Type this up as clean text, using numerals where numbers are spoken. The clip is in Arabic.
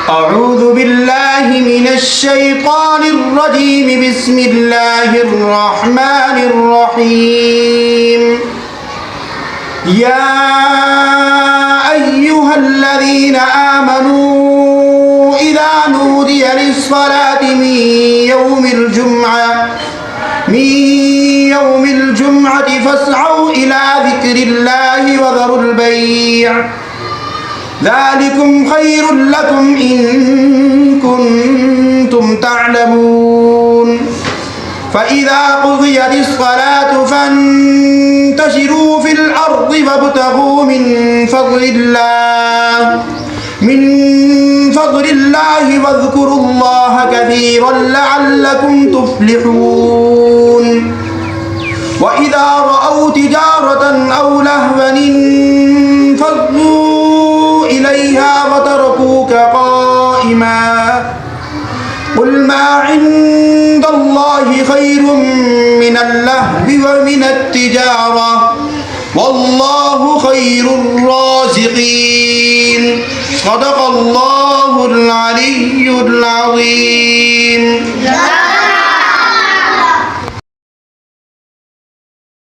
أعوذ بالله من الشيطان الرجيم بسم الله الرحمن الرحيم يا أيها الذين آمنوا إذا نودي للصلاة من يوم الجمعة فاسعوا إلى ذكر الله وذروا البيع ذلكم خير لكم إن كنتم تعلمون فإذا قضيت الصلاة فانتشروا في الأرض وابتغوا من فضل الله واذكروا الله كثيرا لعلكم تفلحون وإذا رأوا تجارة أو لهوا انفضوا إليها وتركوك قائما قل ما عند الله خير من اللهو ومن التجارة والله خير الرازقين صدق الله العلي العظيم.